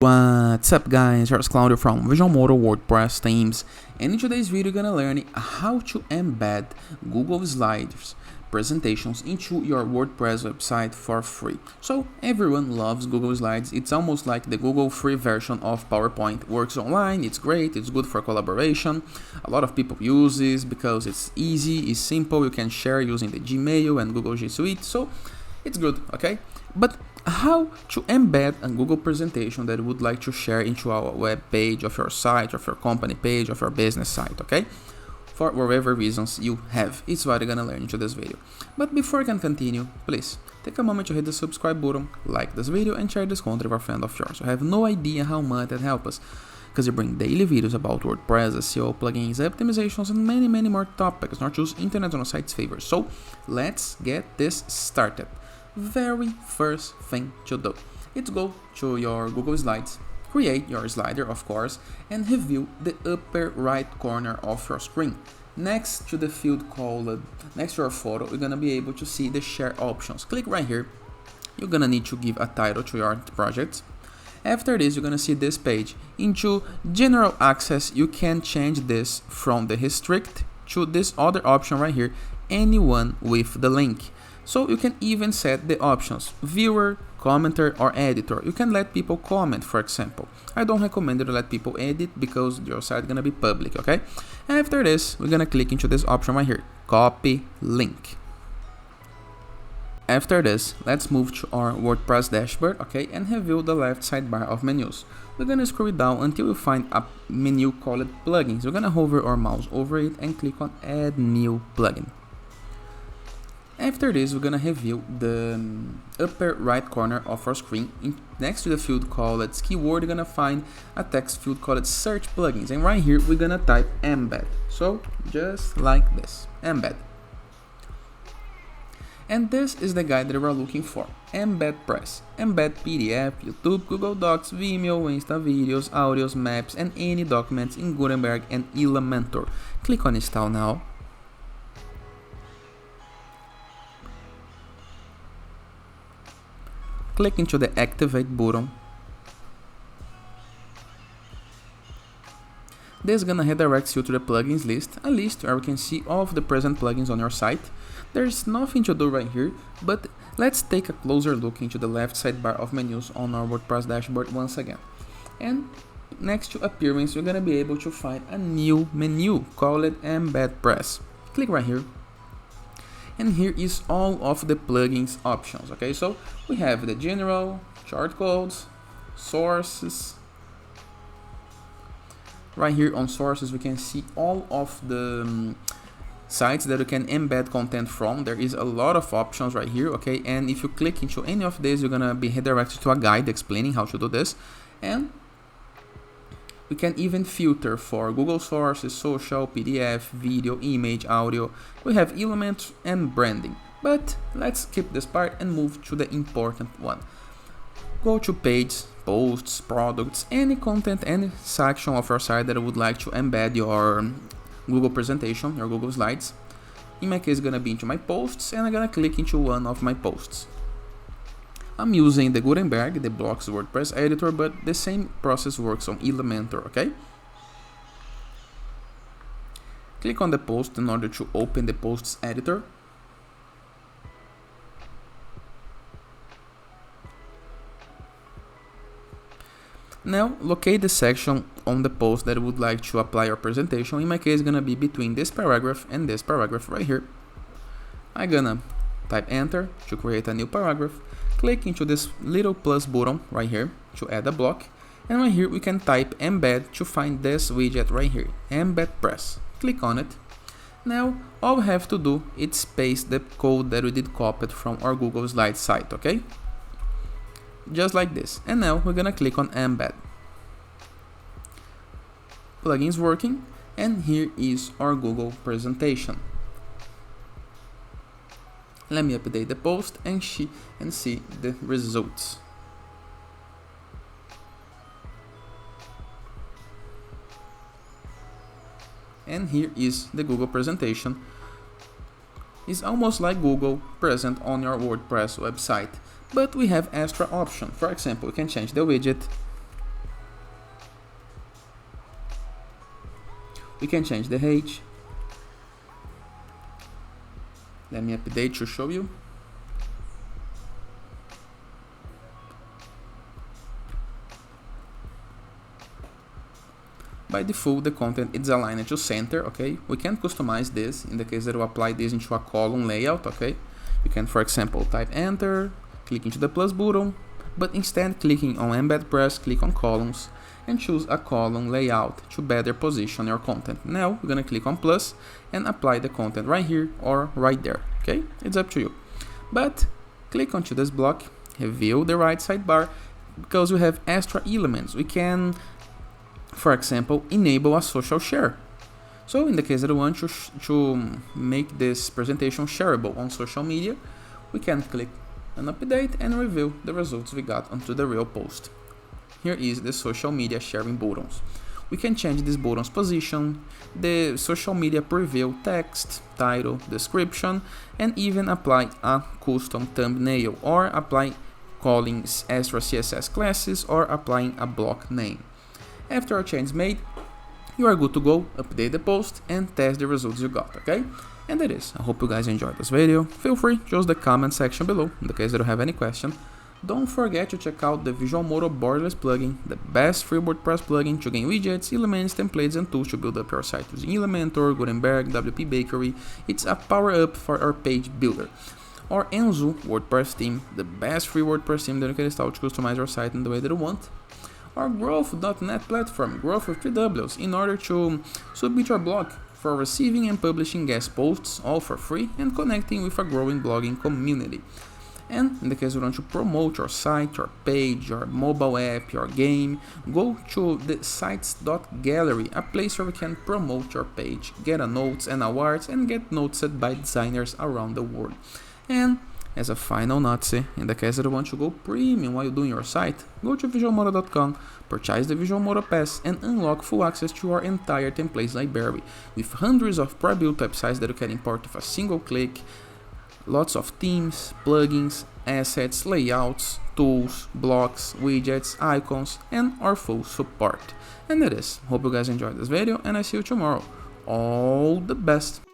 What's up guys, here's Claudio from Visual Modo WordPress themes, and in today's video you're gonna learn how to embed Google Slides presentations into your WordPress website for free. So everyone loves Google Slides. It's almost like the Google free version of PowerPoint. Works online, it's great, it's good for collaboration. A lot of people use this because it's easy, it's simple, you can share using the Gmail and Google G Suite, so it's good, okay? But how to embed a Google presentation that you would like to share into our web page of your site, of your company page, of your business site, okay? For whatever reasons you have. It's what you're gonna learn into this video. But before I can continue, please take a moment to hit the subscribe button, like this video, and share this content with a friend of yours. I have no idea how much that helps us, because I bring daily videos about WordPress, SEO, plugins, optimizations, and many more topics, not just internet on a site's favor. So let's get this started. Very first thing to do, it's go to your Google Slides, create your slider of course, and review the upper right corner of your screen. Next to the field called next to your photo, you're gonna be able to see the share options. Click right here. You're gonna need to give a title to your project. After this, you're gonna see this page. Into general access, you can change this from the restrict to this other option right here, anyone with the link. So you can even set the options, viewer, commenter, or editor. You can let people comment, for example. I don't recommend you to let people edit because your site is gonna be public, okay? After this, we're gonna click into this option right here, copy link. After this, let's move to our WordPress dashboard, okay, and review the left sidebar of menus. We're gonna scroll down until we find a menu called plugins. We're gonna hover our mouse over it and click on add new plugin. After this, we're gonna review the upper right corner of our screen. Next to the field called keyword, you're gonna find a text field called search plugins, and right here we're gonna type embed. So just like this, embed. And this is the guide that we're looking for. Embed Press, embed PDF, YouTube, Google Docs, Vimeo, Insta videos, audios, maps, and any documents in Gutenberg and Elementor. Click on install now. Click into the activate button. This is gonna redirect you to the plugins list, a list where we can see all of the present plugins on your site. There's nothing to do right here, but let's take a closer look into the left sidebar of menus on our WordPress dashboard once again. And next to appearance, you're gonna be able to find a new menu called Embed Press. Click right here. And here is all of the plugins options, okay? So we have the general, chart codes, sources. Right here on sources, we can see all of the sites that you can embed content from. There is a lot of options right here, okay? And if you click into any of these, you're gonna be redirected to a guide explaining how to do this. And we can even filter for Google sources, social, PDF, video, image, audio. We have elements and branding. But let's skip this part and move to the important one. Go to page, posts, products, any content, any section of your site that you would like to embed your Google presentation, your Google Slides. In my case, it's gonna be into my posts, and I'm gonna click into one of my posts. I'm using the Gutenberg, the Blocks WordPress editor, but the same process works on Elementor, okay? Click on the post in order to open the posts editor. Now, locate the section on the post that you would like to apply your presentation. In my case, it's gonna be between this paragraph and this paragraph right here. I'm gonna type enter to create a new paragraph. Click into this little plus button right here to add a block, and right here we can type embed to find this widget right here, Embed Press. Click on it. Now all we have to do is paste the code that we did copied from our Google Slides site, okay? Just like this. And now we're gonna click on embed. Plugins working, and here is our Google presentation. Let me update the post and see the results. And here is the Google presentation. It's almost like Google present on your WordPress website. but we have extra options. For example, we can change the widget, We can change the height. Let me update to show you. By default, the content is aligned to center, okay? We can customize this in the case that we apply this into a column layout, okay? You can, for example, type enter, click into the plus button, but instead clicking on Embed Press, click on columns, and choose a column layout to better position your content. Now, we're gonna click on plus and apply the content right here or right there, okay? It's up to you. But click onto this block, reveal the right sidebar, because we have extra elements. We can, for example, enable a social share. So in the case that we want to make this presentation shareable on social media, we can click on update and reveal the results we got onto the real post. Here is the social media sharing buttons. We can change this button's position, the social media preview text, title, description, and even apply a custom thumbnail or apply calling extra CSS classes or applying a block name. After a change is made, you are good to go, update the post and test the results you got, okay? And that is. I hope you guys enjoyed this video. Feel free to use the comment section below in the case that you have any question. Don't forget to check out the Visual Modo Borderless plugin, the best free WordPress plugin to gain widgets, elements, templates, and tools to build up your site using Elementor, Gutenberg, WP Bakery. It's a power-up for our page builder. Or Enzo WordPress theme, the best free WordPress theme that you can install to customize your site in the way that you want. Or Growth.net platform, Growth with 3 Ws, in order to submit your blog for receiving and publishing guest posts, all for free, and connecting with a growing blogging community. And in the case you want to promote your site, your page, your mobile app, your game, go to the sites.gallery, a place where you can promote your page, get notes and awards, and get noticed by designers around the world. And as a final note, in the case that you want to go premium while you're doing your site, go to visualmodo.com, purchase the Visual Modo Pass, and unlock full access to our entire templates library, with hundreds of pre-built websites that you can import with a single click, lots of themes, plugins, assets, layouts, tools, blocks, widgets, icons, and our full support. And that is. Hope you guys enjoyed this video, and I see you tomorrow. All the best!